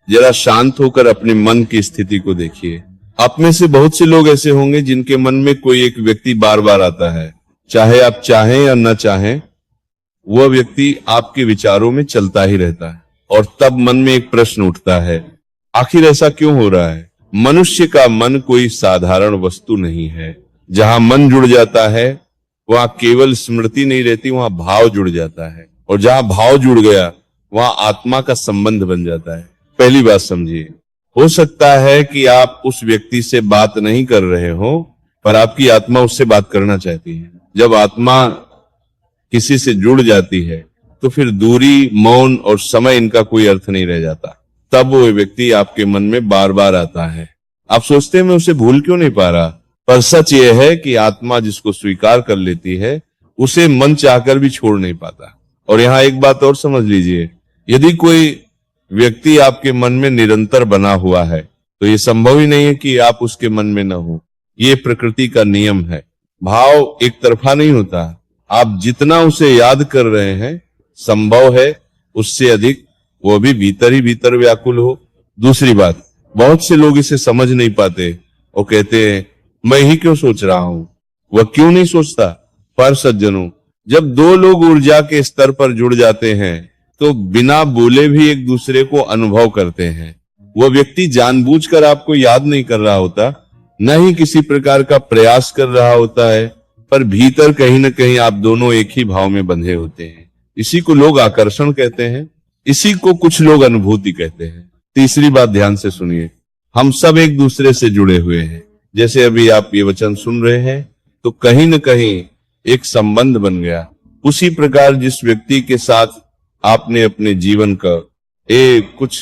जरा शांत होकर अपने मन की स्थिति को देखिए। आप में से बहुत से लोग ऐसे होंगे जिनके मन में कोई एक व्यक्ति बार बार आता है, चाहे आप चाहें या न चाहें, वह व्यक्ति आपके विचारों में चलता ही रहता है। और तब मन में एक प्रश्न उठता है, आखिर ऐसा क्यों हो रहा है? मनुष्य का मन कोई साधारण वस्तु नहीं है। जहां मन जुड़ जाता है वहां केवल स्मृति नहीं रहती, वहां भाव जुड़ जाता है। और जहां भाव जुड़ गया वहां आत्मा का संबंध बन जाता है। पहली बात समझिए, हो सकता है कि आप उस व्यक्ति से बात नहीं कर रहे हो, पर आपकी आत्मा उससे बात करना चाहती है। जब आत्मा किसी से जुड़ जाती है तो फिर दूरी, मौन और समय, इनका कोई अर्थ नहीं रह जाता। तब वो व्यक्ति आपके मन में बार बार आता है। आप सोचते हैं मैं उसे भूल क्यों नहीं पा रहा, पर सच यह है कि आत्मा जिसको स्वीकार कर लेती है उसे मन चाहकर भी छोड़ नहीं पाता। और यहाँ एक बात और समझ लीजिए, यदि कोई व्यक्ति आपके मन में निरंतर बना हुआ है तो ये संभव ही नहीं है कि आप उसके मन में न हो। ये प्रकृति का नियम है। भाव एक तरफा नहीं होता। आप जितना उसे याद कर रहे हैं, संभव है उससे अधिक वो भी भीतर ही भीतर व्याकुल हो। दूसरी बात, बहुत से लोग इसे समझ नहीं पाते और कहते हैं मैं ही क्यों सोच रहा हूं। वह क्यों नहीं सोचता? पर सज्जनों, जब दो लोग ऊर्जा के स्तर पर जुड़ जाते हैं तो बिना बोले भी एक दूसरे को अनुभव करते हैं। वह व्यक्ति जानबूझकर आपको याद नहीं कर रहा होता, न ही किसी प्रकार का प्रयास कर रहा होता है, पर भीतर कहीं न कहीं आप दोनों एक ही भाव में बंधे होते हैं। इसी को लोग आकर्षण कहते हैं, इसी को कुछ लोग अनुभूति कहते हैं। तीसरी बात ध्यान से सुनिए, हम सब एक दूसरे से जुड़े हुए हैं। जैसे अभी आप ये वचन सुन रहे हैं तो कहीं न कहीं एक संबंध बन गया। उसी प्रकार जिस व्यक्ति के साथ आपने अपने जीवन का कुछ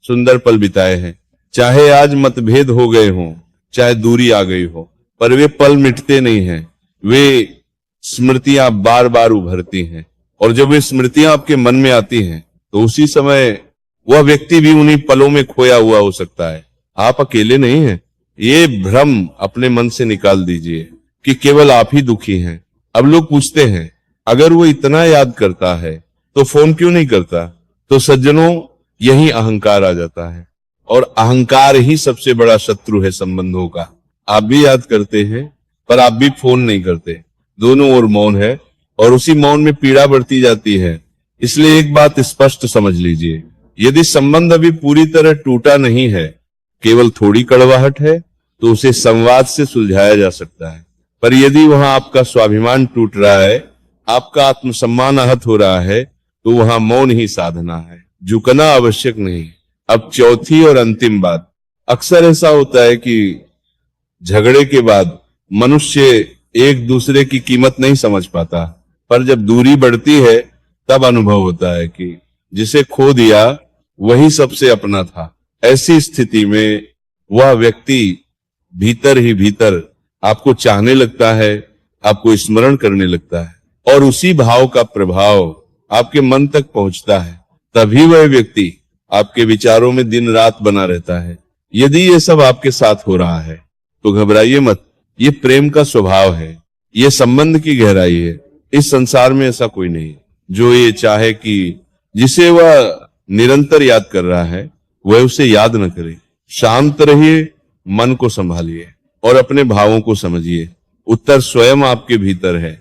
सुंदर पल बिताए हैं, चाहे आज मतभेद हो गए हों, चाहे दूरी आ गई हो, पर वे पल मिटते नहीं हैं। वे स्मृतियां बार बार उभरती हैं। और जब वे स्मृतियां आपके मन में आती हैं तो उसी समय वह व्यक्ति भी उन्हीं पलों में खोया हुआ हो सकता है। आप अकेले नहीं हैं। ये भ्रम अपने मन से निकाल दीजिए कि केवल आप ही दुखी हैं। अब लोग पूछते हैं अगर वो इतना याद करता है तो फोन क्यों नहीं करता? तो सज्जनों, यही अहंकार आ जाता है। और अहंकार ही सबसे बड़ा शत्रु है संबंधों का। आप भी याद करते हैं पर आप भी फोन नहीं करते। दोनों ओर मौन है और उसी मौन में पीड़ा बढ़ती जाती है। इसलिए एक बात स्पष्ट समझ लीजिए, यदि संबंध अभी पूरी तरह टूटा नहीं है, केवल थोड़ी कड़वाहट है, तो उसे संवाद से सुलझाया जा सकता है। पर यदि वहां आपका स्वाभिमान टूट रहा है, आपका आत्मसम्मान आहत हो रहा है, तो वहां मौन ही साधना है, झुकना आवश्यक नहीं। अब चौथी और अंतिम बात, अक्सर ऐसा होता है कि झगड़े के बाद मनुष्य एक दूसरे की कीमत नहीं समझ पाता, पर जब दूरी बढ़ती है तब अनुभव होता है कि जिसे खो दिया वही सबसे अपना था। ऐसी स्थिति में वह व्यक्ति भीतर ही भीतर आपको चाहने लगता है, आपको स्मरण करने लगता है, और उसी भाव का प्रभाव आपके मन तक पहुंचता है। तभी वह व्यक्ति आपके विचारों में दिन रात बना रहता है। यदि ये सब आपके साथ हो रहा है तो घबराइए मत। ये प्रेम का स्वभाव है, ये संबंध की गहराई है। इस संसार में ऐसा कोई नहीं जो ये चाहे कि जिसे वह निरंतर याद कर रहा है वह उसे याद न करे। शांत रहिए, मन को संभालिए और अपने भावों को समझिए। उत्तर स्वयं आपके भीतर है।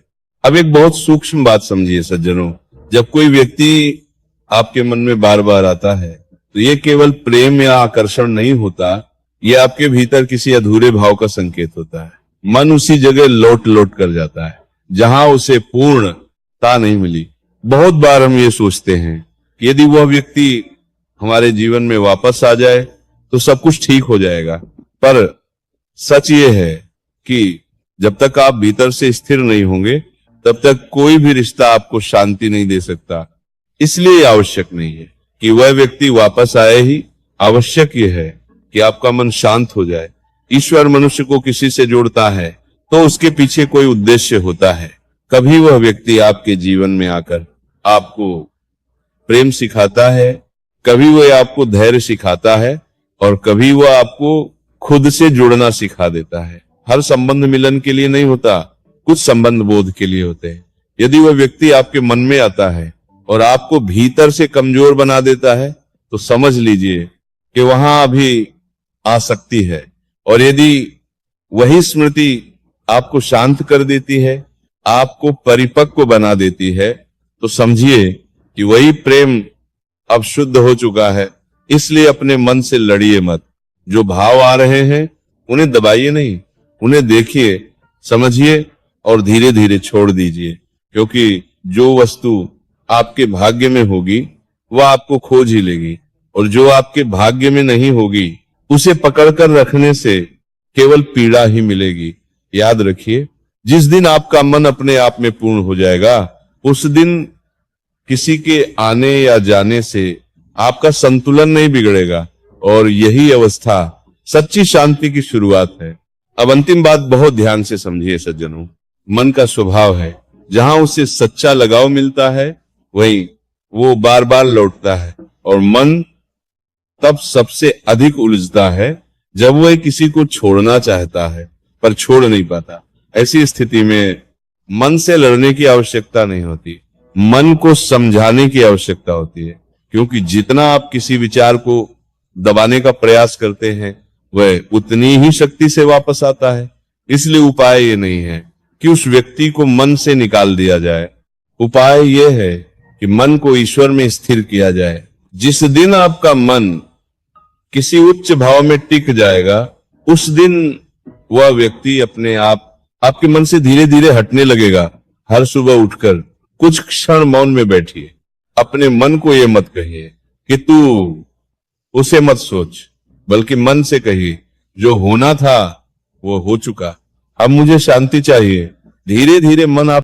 अब एक बहुत सूक्ष्म बात समझिए सज्जनों, जब कोई व्यक्ति आपके मन में बार बार आता है तो ये केवल प्रेम या आकर्षण नहीं होता, ये आपके भीतर किसी अधूरे भाव का संकेत होता है। मन उसी जगह लौट लौट कर जाता है जहां उसे पूर्णता नहीं मिली। बहुत बार हम ये सोचते हैं कि यदि वह व्यक्ति हमारे जीवन में वापस आ जाए तो सब कुछ ठीक हो जाएगा, पर सच ये है कि जब तक आप भीतर से स्थिर नहीं होंगे तब तक कोई भी रिश्ता आपको शांति नहीं दे सकता। इसलिए आवश्यक नहीं है कि वह व्यक्ति वापस आए ही, आवश्यक यह है कि आपका मन शांत हो जाए। ईश्वर मनुष्य को किसी से जोड़ता है तो उसके पीछे कोई उद्देश्य होता है। कभी वह व्यक्ति आपके जीवन में आकर आपको प्रेम सिखाता है, कभी वह आपको धैर्य सिखाता है, और कभी वह आपको खुद से जुड़ना सिखा देता है। हर संबंध मिलन के लिए नहीं होता, कुछ संबंध बोध के लिए होते हैं। यदि वह व्यक्ति आपके मन में आता है और आपको भीतर से कमजोर बना देता है तो समझ लीजिए कि वहां अभी आसक्ति है, और यदि वही स्मृति आपको शांत कर देती है, आपको परिपक्व बना देती है, तो समझिए कि वही प्रेम अब शुद्ध हो चुका है। इसलिए अपने मन से लड़िए मत। जो भाव आ रहे हैं उन्हें दबाइए नहीं, उन्हें देखिए, समझिए और धीरे धीरे छोड़ दीजिए, क्योंकि जो वस्तु आपके भाग्य में होगी वह आपको खोज ही लेगी, और जो आपके भाग्य में नहीं होगी उसे पकड़कर रखने से केवल पीड़ा ही मिलेगी। याद रखिए, जिस दिन आपका मन अपने आप में पूर्ण हो जाएगा, उस दिन किसी के आने या जाने से आपका संतुलन नहीं बिगड़ेगा, और यही अवस्था सच्ची शांति की शुरुआत है। अब अंतिम बात बहुत ध्यान से समझिए सज्जनों। मन का स्वभाव है, जहां उसे सच्चा लगाव मिलता है वहीं वो बार बार लौटता है, और मन तब सबसे अधिक उलझता है जब वह किसी को छोड़ना चाहता है पर छोड़ नहीं पाता। ऐसी स्थिति में मन से लड़ने की आवश्यकता नहीं होती, मन को समझाने की आवश्यकता होती है, क्योंकि जितना आप किसी विचार को दबाने का प्रयास करते हैं वह उतनी ही शक्ति से वापस आता है। इसलिए उपाय ये नहीं है कि उस व्यक्ति को मन से निकाल दिया जाए, उपाय यह है कि मन को ईश्वर में स्थिर किया जाए। जिस दिन आपका मन किसी उच्च भाव में टिक जाएगा, उस दिन वह व्यक्ति अपने आप आपके मन से धीरे धीरे हटने लगेगा। हर सुबह उठकर कुछ क्षण मौन में बैठिए, अपने मन को यह मत कहिए कि तू उसे मत सोच, बल्कि मन से कहिए जो होना था वो हो चुका, अब मुझे शांति चाहिए। धीरे धीरे मन आप